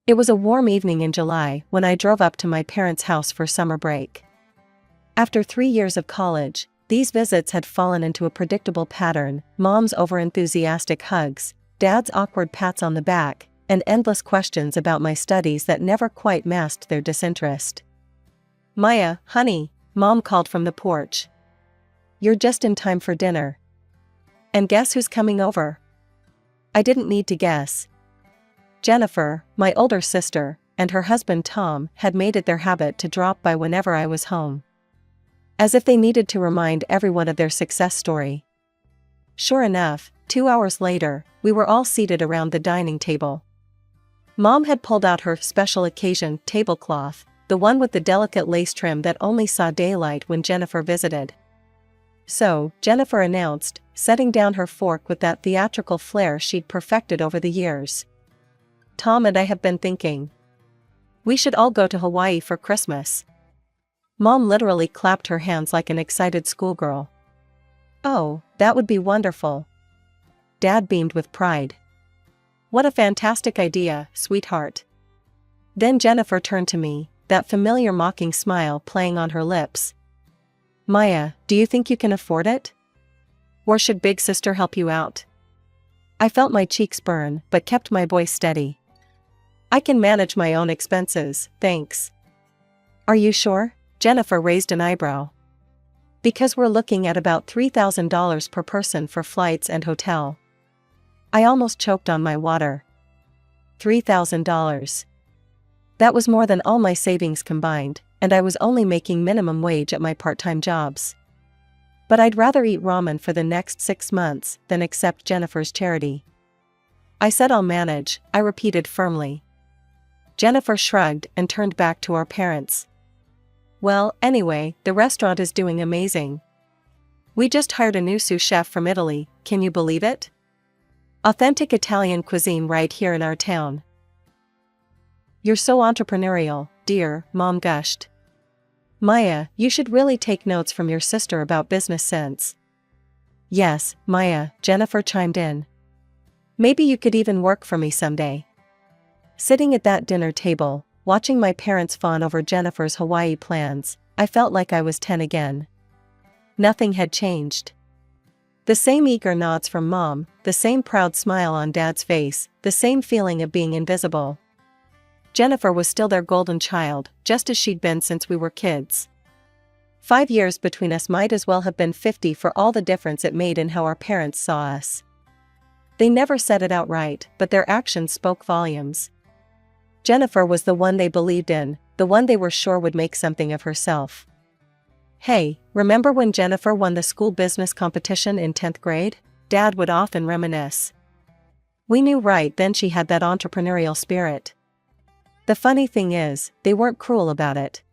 It was a warm evening in July when I drove up to my parents' house for summer break. After 3 years of college, these visits had fallen into a predictable pattern: Mom's overenthusiastic hugs, Dad's awkward pats on the back, and endless questions about my studies that never quite masked their disinterest. "Maya, honey," Mom called from the porch. "You're just in time for dinner. And guess who's coming over?" I didn't need to guess. Jennifer, my older sister, and her husband Tom had made it their habit to drop by whenever I was home. As if they needed to remind everyone of their success story. Sure enough, 2 hours later, we were all seated around the dining table. Mom had pulled out her special occasion tablecloth, the one with the delicate lace trim that only saw daylight when Jennifer visited. "So," Jennifer announced, setting down her fork with that theatrical flair she'd perfected over the years. "Tom and I have been thinking. We should all go to Hawaii for Christmas." Mom literally clapped her hands like an excited schoolgirl. "Oh, that would be wonderful." Dad beamed with pride. "What a fantastic idea, sweetheart." Then Jennifer turned to me, that familiar mocking smile playing on her lips. "Maya, do you think you can afford it? Or should Big Sister help you out?" I felt my cheeks burn, but kept my voice steady. "I can manage my own expenses, thanks." "Are you sure?" Jennifer raised an eyebrow. "Because we're looking at about $3,000 per person for flights and hotel." I almost choked on my water. $3,000. That was more than all my savings combined, and I was only making minimum wage at my part-time jobs. But I'd rather eat ramen for the next 6 months than accept Jennifer's charity. "I said I'll manage," I repeated firmly. Jennifer shrugged and turned back to our parents. "Well, anyway, the restaurant is doing amazing. We just hired a new sous chef from Italy, can you believe it? Authentic Italian cuisine right here in our town." "You're so entrepreneurial, dear," Mom gushed. "Maya, you should really take notes from your sister about business sense." "Yes, Maya," Jennifer chimed in. "Maybe you could even work for me someday." Sitting at that dinner table, watching my parents fawn over Jennifer's Hawaii plans, I felt like I was 10 again. Nothing had changed. The same eager nods from Mom, the same proud smile on Dad's face, the same feeling of being invisible. Jennifer was still their golden child, just as she'd been since we were kids. 5 years between us might as well have been 50 for all the difference it made in how our parents saw us. They never said it outright, but their actions spoke volumes. Jennifer was the one they believed in, the one they were sure would make something of herself. "Hey, remember when Jennifer won the school business competition in 10th grade? Dad would often reminisce. We knew right then she had that entrepreneurial spirit. The funny thing is, they weren't cruel about it.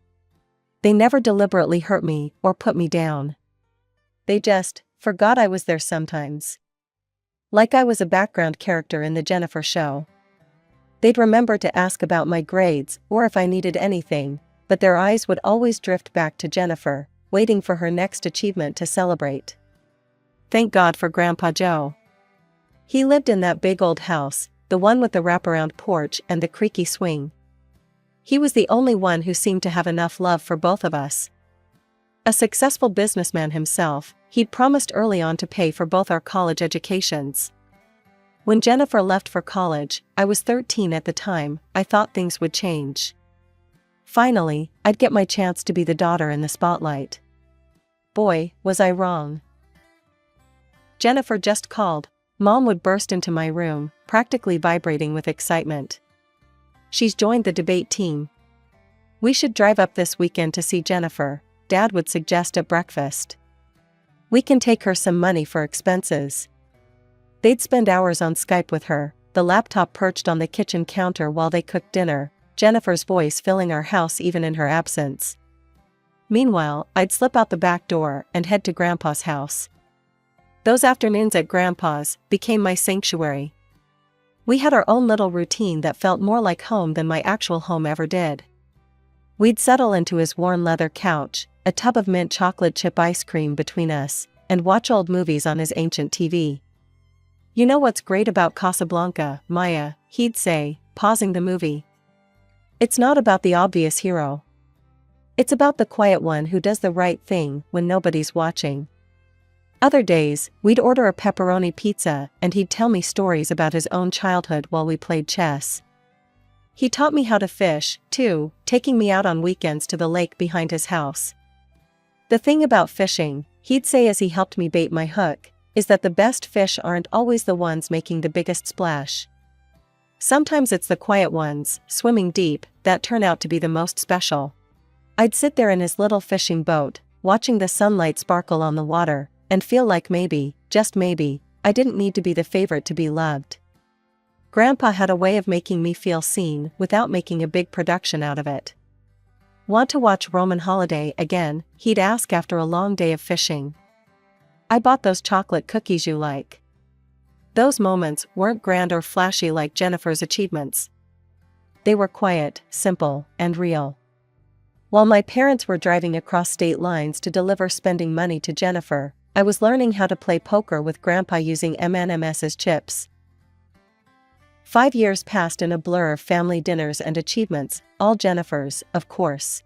They never deliberately hurt me or put me down. They just forgot I was there sometimes. Like I was a background character in the Jennifer show. They'd remember to ask about my grades or if I needed anything, but their eyes would always drift back to Jennifer, waiting for her next achievement to celebrate. Thank God for Grandpa Joe. He lived in that big old house, the one with the wraparound porch and the creaky swing. He was the only one who seemed to have enough love for both of us. A successful businessman himself, he'd promised early on to pay for both our college educations. When Jennifer left for college, I was 13 at the time, I thought things would change. Finally, I'd get my chance to be the daughter in the spotlight. Boy, was I wrong. Jennifer just called. Mom would burst into my room, practically vibrating with excitement. She's joined the debate team. We should drive up this weekend to see Jennifer, Dad would suggest at breakfast. We can take her some money for expenses. They'd spend hours on Skype with her, the laptop perched on the kitchen counter while they cooked dinner, Jennifer's voice filling our house even in her absence. Meanwhile, I'd slip out the back door and head to Grandpa's house. Those afternoons at Grandpa's became my sanctuary. We had our own little routine that felt more like home than my actual home ever did. We'd settle into his worn leather couch, a tub of mint chocolate chip ice cream between us, and watch old movies on his ancient TV. You know what's great about Casablanca, Maya, he'd say, pausing the movie. It's not about the obvious hero. It's about the quiet one who does the right thing when nobody's watching. Other days, we'd order a pepperoni pizza and he'd tell me stories about his own childhood while we played chess. He taught me how to fish, too, taking me out on weekends to the lake behind his house. The thing about fishing, he'd say as he helped me bait my hook, is that the best fish aren't always the ones making the biggest splash. Sometimes it's the quiet ones, swimming deep, that turn out to be the most special. I'd sit there in his little fishing boat, watching the sunlight sparkle on the water, and feel like maybe, just maybe, I didn't need to be the favorite to be loved. Grandpa had a way of making me feel seen without making a big production out of it. Want to watch Roman Holiday again? He'd ask after a long day of fishing. I bought those chocolate cookies you like. Those moments weren't grand or flashy like Jennifer's achievements. They were quiet, simple, and real. While my parents were driving across state lines to deliver spending money to Jennifer, I was learning how to play poker with Grandpa using M&Ms as chips. 5 years passed in a blur of family dinners and achievements, all Jennifer's, of course.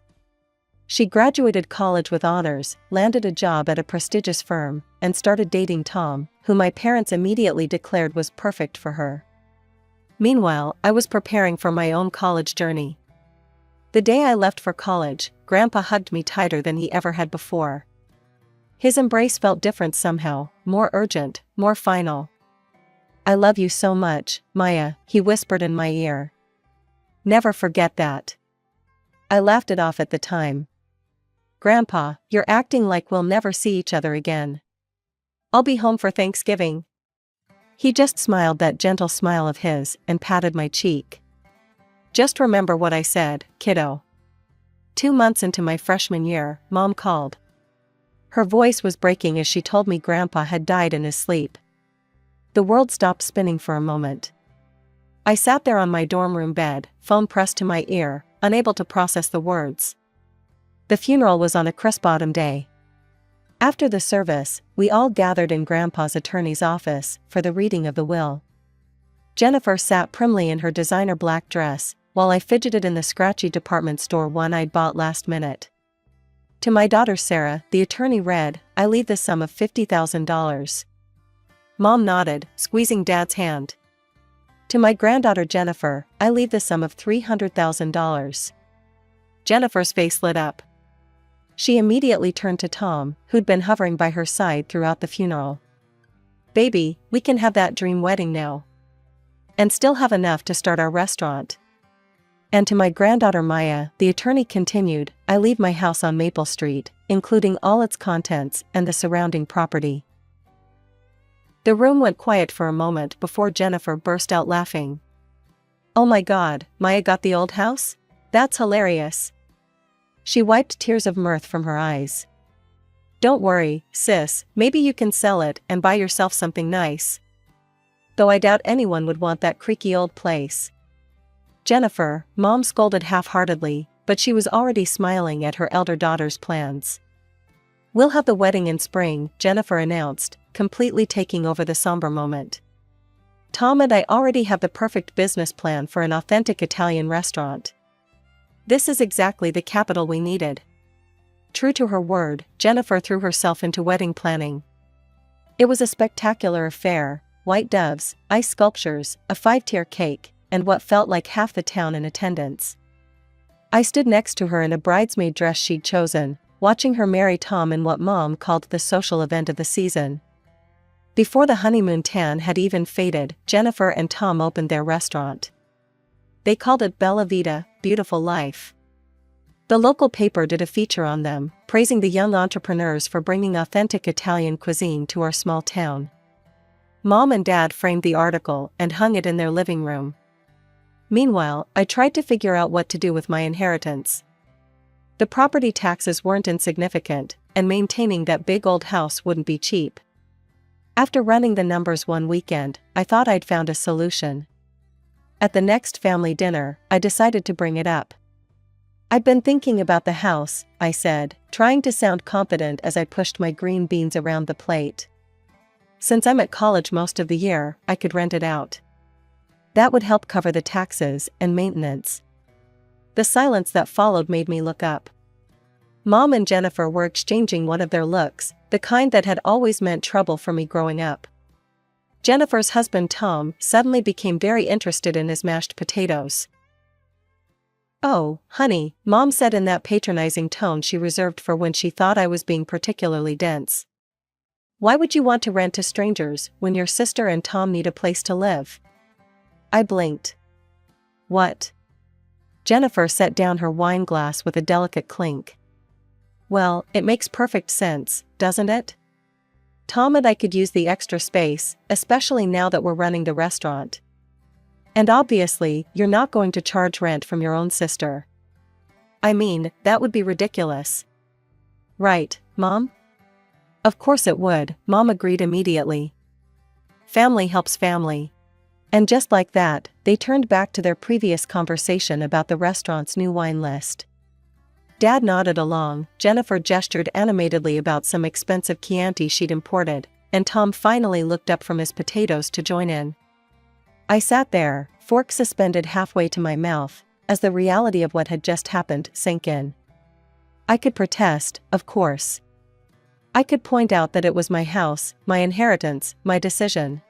She graduated college with honors, landed a job at a prestigious firm, and started dating Tom, who my parents immediately declared was perfect for her. Meanwhile, I was preparing for my own college journey. The day I left for college, Grandpa hugged me tighter than he ever had before. His embrace felt different somehow, more urgent, more final. "I love you so much, Maya," he whispered in my ear. "Never forget that." I laughed it off at the time. "Grandpa, you're acting like we'll never see each other again." "I'll be home for Thanksgiving." He just smiled that gentle smile of his and patted my cheek. "Just remember what I said, kiddo." 2 months into my freshman year, Mom called. Her voice was breaking as she told me Grandpa had died in his sleep. The world stopped spinning for a moment. I sat there on my dorm room bed, phone pressed to my ear, unable to process the words. The funeral was on a crisp autumn day. After the service, we all gathered in Grandpa's attorney's office for the reading of the will. Jennifer sat primly in her designer black dress, while I fidgeted in the scratchy department store one I'd bought last minute. To my daughter Sarah, the attorney read, "I leave the sum of $50,000. Mom nodded, squeezing Dad's hand. To my granddaughter Jennifer, "I leave the sum of $300,000. Jennifer's face lit up. She immediately turned to Tom, who'd been hovering by her side throughout the funeral. "Baby, we can have that dream wedding now. And still have enough to start our restaurant." And to my granddaughter Maya, the attorney continued, "I leave my house on Maple Street, including all its contents and the surrounding property." The room went quiet for a moment before Jennifer burst out laughing. "Oh my God, Maya got the old house? That's hilarious." She wiped tears of mirth from her eyes. "Don't worry, sis, maybe you can sell it and buy yourself something nice. Though I doubt anyone would want that creaky old place." Jennifer, Mom scolded half-heartedly, but she was already smiling at her elder daughter's plans. "We'll have the wedding in spring," Jennifer announced, completely taking over the somber moment. "Tom and I already have the perfect business plan for an authentic Italian restaurant. This is exactly the capital we needed." True to her word, Jennifer threw herself into wedding planning. It was a spectacular affair: white doves, ice sculptures, a 5-tier cake, and what felt like half the town in attendance. I stood next to her in a bridesmaid dress she'd chosen, watching her marry Tom in what Mom called the social event of the season. Before the honeymoon tan had even faded, Jennifer and Tom opened their restaurant. They called it Bella Vita, Beautiful Life. The local paper did a feature on them, praising the young entrepreneurs for bringing authentic Italian cuisine to our small town. Mom and Dad framed the article and hung it in their living room. Meanwhile, I tried to figure out what to do with my inheritance. The property taxes weren't insignificant, and maintaining that big old house wouldn't be cheap. After running the numbers one weekend, I thought I'd found a solution. At the next family dinner, I decided to bring it up. "I'd been thinking about the house," I said, trying to sound confident as I pushed my green beans around the plate. "Since I'm at college most of the year, I could rent it out. That would help cover the taxes and maintenance." The silence that followed made me look up. Mom and Jennifer were exchanging one of their looks, the kind that had always meant trouble for me growing up. Jennifer's husband Tom suddenly became very interested in his mashed potatoes. "Oh, honey," Mom said in that patronizing tone she reserved for when she thought I was being particularly dense. "Why would you want to rent to strangers when your sister and Tom need a place to live?" I blinked. "What?" Jennifer set down her wine glass with a delicate clink. "Well, it makes perfect sense, doesn't it? Tom and I could use the extra space, especially now that we're running the restaurant. And obviously, you're not going to charge rent from your own sister. I mean, that would be ridiculous." "Right, Mom?" "Of course it would," Mom agreed immediately. "Family helps family." And just like that, they turned back to their previous conversation about the restaurant's new wine list. Dad nodded along, Jennifer gestured animatedly about some expensive Chianti she'd imported, and Tom finally looked up from his potatoes to join in. I sat there, fork suspended halfway to my mouth, as the reality of what had just happened sank in. I could protest, of course. I could point out that it was my house, my inheritance, my decision.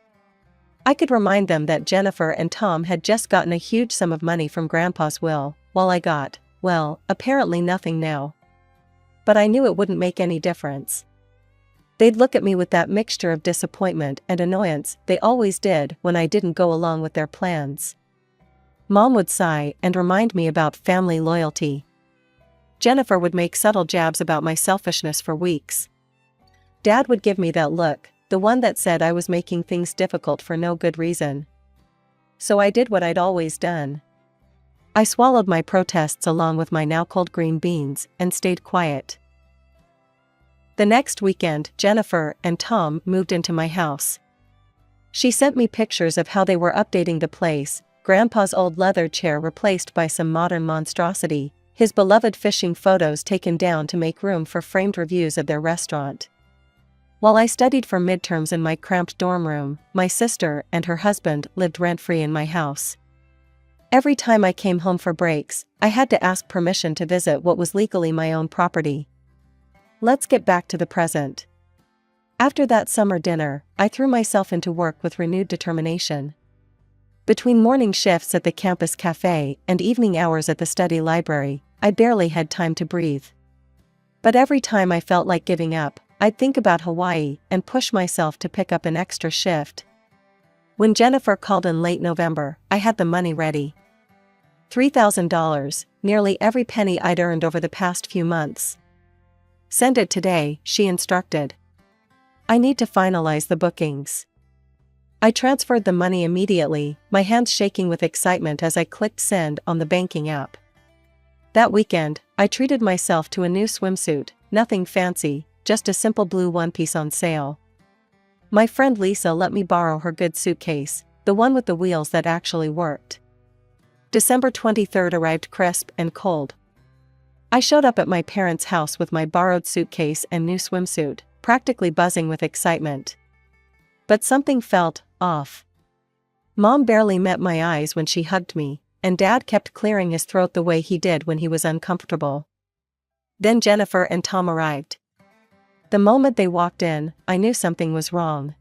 I could remind them that Jennifer and Tom had just gotten a huge sum of money from Grandpa's will, while I got, well, apparently nothing now. But I knew it wouldn't make any difference. They'd look at me with that mixture of disappointment and annoyance they always did when I didn't go along with their plans. Mom would sigh and remind me about family loyalty. Jennifer would make subtle jabs about my selfishness for weeks. Dad would give me that look, the one that said I was making things difficult for no good reason. So I did what I'd always done. I swallowed my protests along with my now cold green beans and stayed quiet. The next weekend, Jennifer and Tom moved into my house. She sent me pictures of how they were updating the place, Grandpa's old leather chair replaced by some modern monstrosity, his beloved fishing photos taken down to make room for framed reviews of their restaurant. While I studied for midterms in my cramped dorm room, my sister and her husband lived rent-free in my house. Every time I came home for breaks, I had to ask permission to visit what was legally my own property. Let's get back to the present. After that summer dinner, I threw myself into work with renewed determination. Between morning shifts at the campus cafe and evening hours at the study library, I barely had time to breathe. But every time I felt like giving up, I'd think about Hawaii and push myself to pick up an extra shift. When Jennifer called in late November, I had the money ready. $3,000, nearly every penny I'd earned over the past few months. "Send it today," she instructed. "I need to finalize the bookings." I transferred the money immediately, my hands shaking with excitement as I clicked send on the banking app. That weekend, I treated myself to a new swimsuit, nothing fancy, just a simple blue one-piece on sale. My friend Lisa let me borrow her good suitcase, the one with the wheels that actually worked. December 23rd arrived crisp and cold. I showed up at my parents' house with my borrowed suitcase and new swimsuit, practically buzzing with excitement. But something felt off. Mom barely met my eyes when she hugged me, and Dad kept clearing his throat the way he did when he was uncomfortable. Then Jennifer and Tom arrived. The moment they walked in, I knew something was wrong.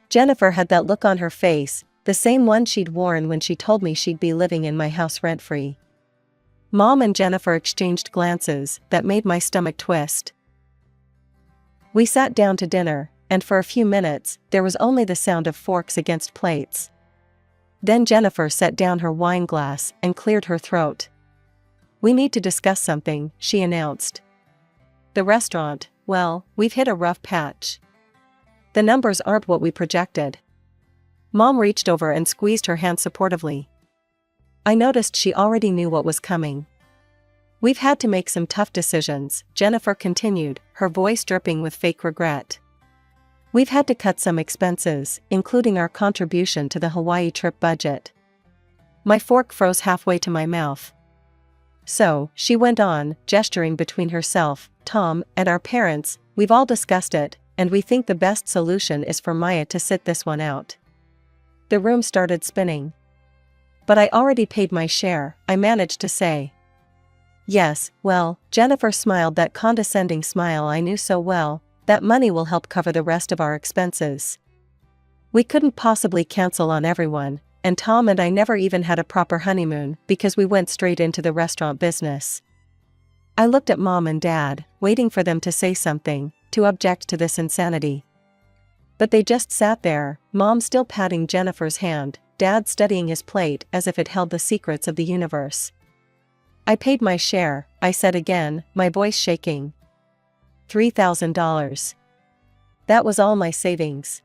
Jennifer had that look on her face, the same one she'd worn when she told me she'd be living in my house rent-free. Mom and Jennifer exchanged glances that made my stomach twist. We sat down to dinner, and for a few minutes, there was only the sound of forks against plates. Then Jennifer set down her wine glass and cleared her throat. "We need to discuss something," she announced. "The restaurant, well, we've hit a rough patch. The numbers aren't what we projected." Mom reached over and squeezed her hand supportively. I noticed she already knew what was coming. "We've had to make some tough decisions," Jennifer continued, her voice dripping with fake regret. "We've had to cut some expenses, including our contribution to the Hawaii trip budget." My fork froze halfway to my mouth. "So," she went on, gesturing between herself, Tom, and our parents, "we've all discussed it, and we think the best solution is for Maya to sit this one out." The room started spinning. "But I already paid my share," I managed to say. Yes, well, Jennifer smiled that condescending smile I knew so well. That money will help cover the rest of our expenses. We couldn't possibly cancel on everyone, and Tom and I never even had a proper honeymoon because we went straight into the restaurant business. I looked at Mom and Dad, waiting for them to say something, to object to this insanity. But they just sat there, Mom still patting Jennifer's hand, Dad studying his plate as if it held the secrets of the universe. I paid my share, I said again, my voice shaking. $3,000. That was all my savings.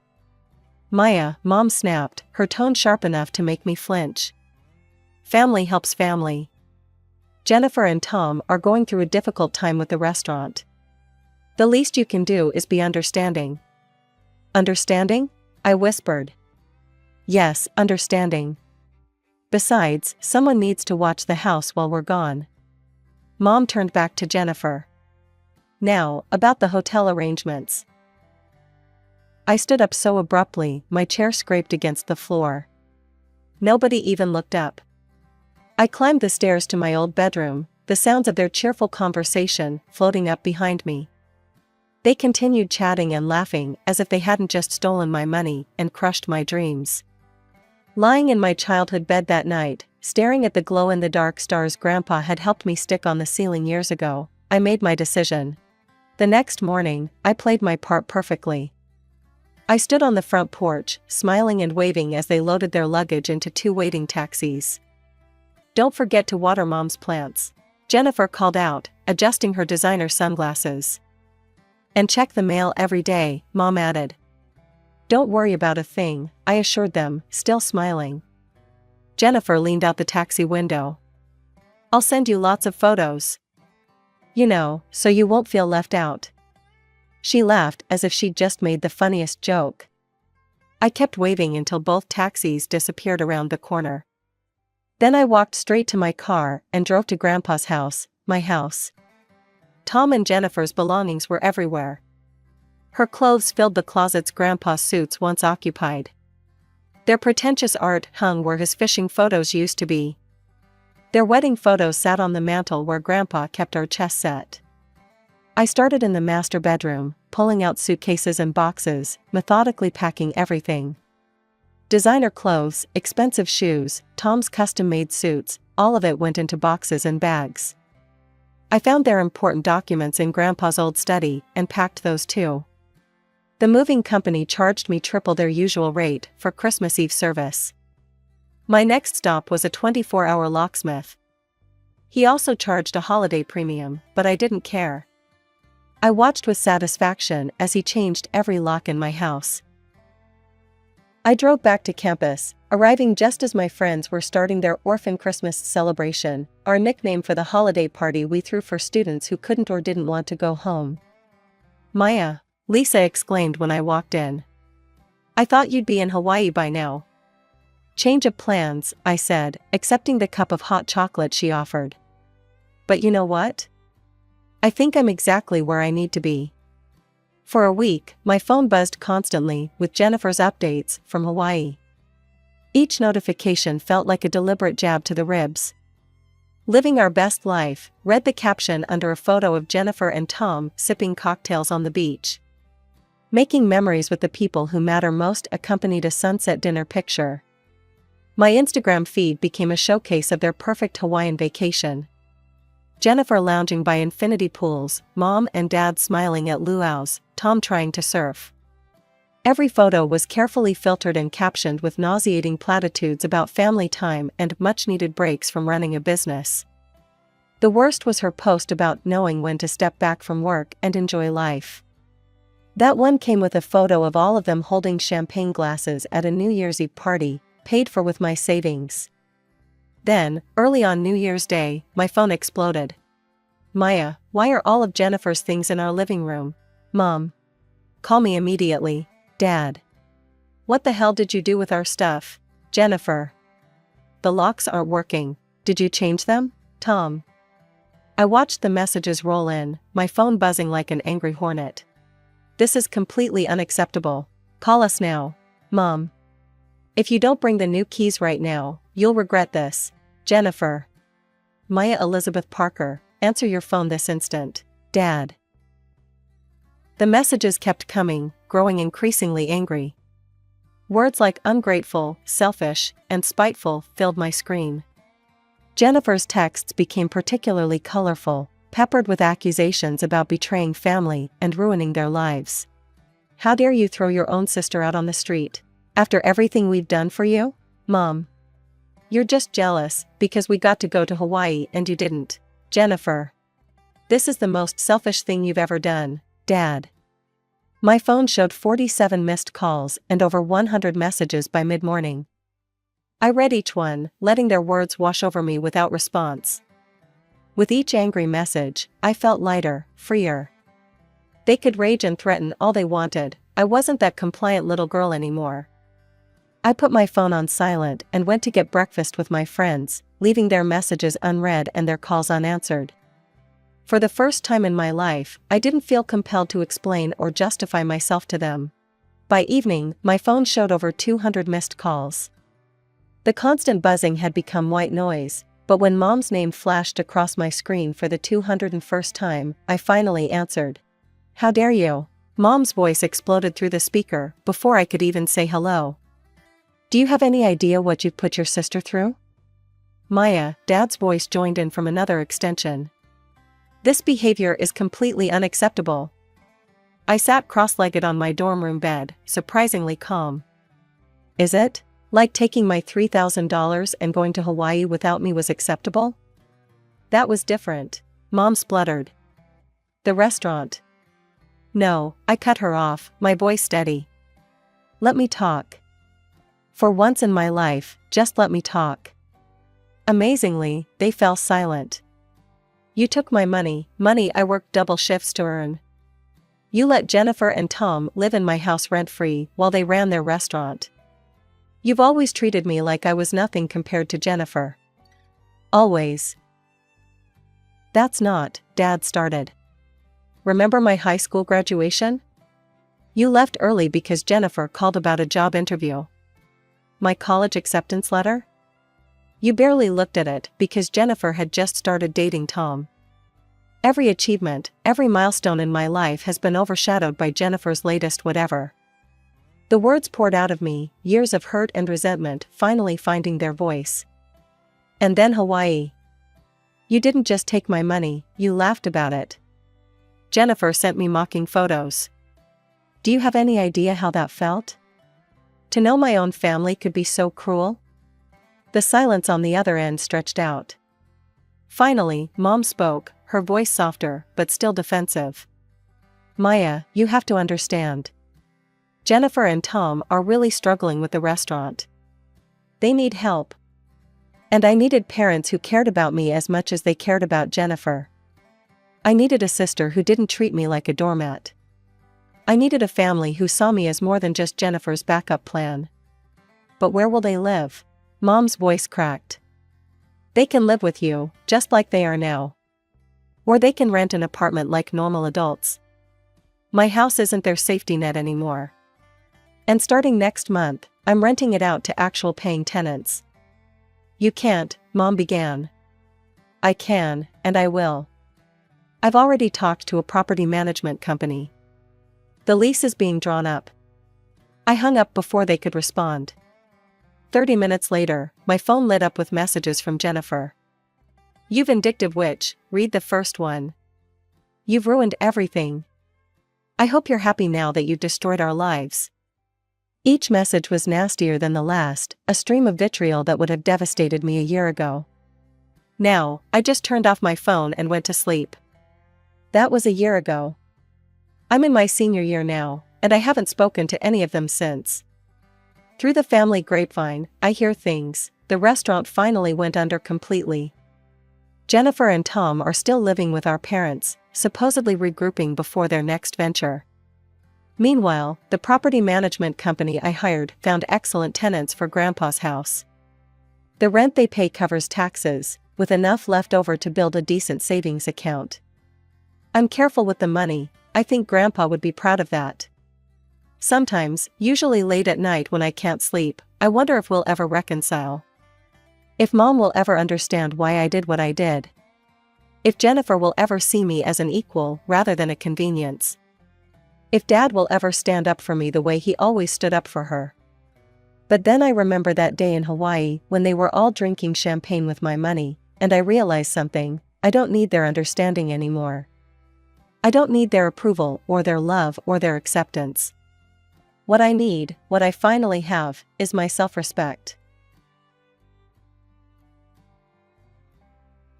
Maya, Mom snapped, her tone sharp enough to make me flinch. Family helps family. Jennifer and Tom are going through a difficult time with the restaurant. The least you can do is be understanding. Understanding? I whispered. Yes, understanding. Besides, someone needs to watch the house while we're gone. Mom turned back to Jennifer. Now, about the hotel arrangements. I stood up so abruptly, my chair scraped against the floor. Nobody even looked up. I climbed the stairs to my old bedroom, the sounds of their cheerful conversation floating up behind me. They continued chatting and laughing as if they hadn't just stolen my money and crushed my dreams. Lying in my childhood bed that night, staring at the glow-in-the-dark stars Grandpa had helped me stick on the ceiling years ago, I made my decision. The next morning, I played my part perfectly. I stood on the front porch, smiling and waving as they loaded their luggage into 2 waiting taxis. Don't forget to water Mom's plants, Jennifer called out, adjusting her designer sunglasses. And check the mail every day, Mom added. Don't worry about a thing, I assured them, still smiling. Jennifer leaned out the taxi window. I'll send you lots of photos. You know, so you won't feel left out. She laughed as if she'd just made the funniest joke. I kept waving until both taxis disappeared around the corner. Then I walked straight to my car and drove to Grandpa's house, my house. Tom and Jennifer's belongings were everywhere. Her clothes filled the closets Grandpa's suits once occupied. Their pretentious art hung where his fishing photos used to be. Their wedding photos sat on the mantel where Grandpa kept our chess set. I started in the master bedroom, pulling out suitcases and boxes, methodically packing everything. Designer clothes, expensive shoes, Tom's custom-made suits, all of it went into boxes and bags. I found their important documents in Grandpa's old study and packed those too. The moving company charged me triple their usual rate for Christmas Eve service. My next stop was a 24-hour locksmith. He also charged a holiday premium, but I didn't care. I watched with satisfaction as he changed every lock in my house. I drove back to campus, arriving just as my friends were starting their orphan Christmas celebration, our nickname for the holiday party we threw for students who couldn't or didn't want to go home. Maya, Lisa exclaimed when I walked in. I thought you'd be in Hawaii by now. Change of plans, I said, accepting the cup of hot chocolate she offered. But you know what? I think I'm exactly where I need to be. For a week, my phone buzzed constantly with Jennifer's updates from Hawaii. Each notification felt like a deliberate jab to the ribs. Living our best life, read the caption under a photo of Jennifer and Tom sipping cocktails on the beach. Making memories with the people who matter most accompanied a sunset dinner picture. My Instagram feed became a showcase of their perfect Hawaiian vacation. Jennifer lounging by infinity pools, Mom and Dad smiling at luau's, Tom trying to surf. Every photo was carefully filtered and captioned with nauseating platitudes about family time and much-needed breaks from running a business. The worst was her post about knowing when to step back from work and enjoy life. That one came with a photo of all of them holding champagne glasses at a New Year's Eve party, paid for with my savings. Then, early on New Year's Day, my phone exploded. Maya, why are all of Jennifer's things in our living room? Mom. Call me immediately. Dad. What the hell did you do with our stuff? Jennifer. The locks aren't working. Did you change them? Tom. I watched the messages roll in, my phone buzzing like an angry hornet. This is completely unacceptable. Call us now. Mom. If you don't bring the new keys right now, you'll regret this. Jennifer. Maya Elizabeth Parker, answer your phone this instant. Dad. The messages kept coming, growing increasingly angry. Words like ungrateful, selfish, and spiteful filled my screen. Jennifer's texts became particularly colorful, peppered with accusations about betraying family and ruining their lives. How dare you throw your own sister out on the street? After everything we've done for you? Mom. You're just jealous because we got to go to Hawaii and you didn't. Jennifer. This is the most selfish thing you've ever done, Dad. My phone showed 47 missed calls and over 100 messages by mid-morning. I read each one, letting their words wash over me without response. With each angry message, I felt lighter, freer. They could rage and threaten all they wanted, I wasn't that compliant little girl anymore. I put my phone on silent and went to get breakfast with my friends, leaving their messages unread and their calls unanswered. For the first time in my life, I didn't feel compelled to explain or justify myself to them. By evening, my phone showed over 200 missed calls. The constant buzzing had become white noise, but when Mom's name flashed across my screen for the 201st time, I finally answered. How dare you? Mom's voice exploded through the speaker before I could even say hello. Do you have any idea what you've put your sister through? Maya, Dad's voice joined in from another extension. This behavior is completely unacceptable. I sat cross-legged on my dorm room bed, surprisingly calm. Is it? Like taking my $3,000 and going to Hawaii without me was acceptable? That was different, Mom spluttered. The restaurant. No, I cut her off, my voice steady. Let me talk. For once in my life, just let me talk. Amazingly, they fell silent. You took my money I worked double shifts to earn. You let Jennifer and Tom live in my house rent-free while they ran their restaurant. You've always treated me like I was nothing compared to Jennifer. Always. That's not, Dad started. Remember my high school graduation? You left early because Jennifer called about a job interview. My college acceptance letter? You barely looked at it because Jennifer had just started dating Tom. Every achievement, every milestone in my life has been overshadowed by Jennifer's latest whatever. The words poured out of me, years of hurt and resentment finally finding their voice. And then Hawaii. You didn't just take my money, you laughed about it. Jennifer sent me mocking photos. Do you have any idea how that felt? To know my own family could be so cruel? The silence on the other end stretched out. Finally, Mom spoke, her voice softer, but still defensive. Maya, you have to understand. Jennifer and Tom are really struggling with the restaurant. They need help. And I needed parents who cared about me as much as they cared about Jennifer. I needed a sister who didn't treat me like a doormat. I needed a family who saw me as more than just Jennifer's backup plan. But where will they live? Mom's voice cracked. They can live with you, just like they are now. Or they can rent an apartment like normal adults. My house isn't their safety net anymore. And starting next month, I'm renting it out to actual paying tenants. You can't, Mom began. I can, and I will. I've already talked to a property management company. The lease is being drawn up. I hung up before they could respond. 30 minutes later, my phone lit up with messages from Jennifer. You vindictive witch, read the first one. You've ruined everything. I hope you're happy now that you've destroyed our lives. Each message was nastier than the last, a stream of vitriol that would have devastated me a year ago. Now, I just turned off my phone and went to sleep. That was a year ago. I'm in my senior year now, and I haven't spoken to any of them since. Through the family grapevine, I hear things. The restaurant finally went under completely. Jennifer and Tom are still living with our parents, supposedly regrouping before their next venture. Meanwhile, the property management company I hired found excellent tenants for Grandpa's house. The rent they pay covers taxes, with enough left over to build a decent savings account. I'm careful with the money, I think Grandpa would be proud of that. Sometimes, usually late at night when I can't sleep, I wonder if we'll ever reconcile. If Mom will ever understand why I did what I did. If Jennifer will ever see me as an equal rather than a convenience. If Dad will ever stand up for me the way he always stood up for her. But then I remember that day in Hawaii when they were all drinking champagne with my money, and I realized something: I don't need their understanding anymore. I don't need their approval or their love or their acceptance. What I need, what I finally have, is my self-respect.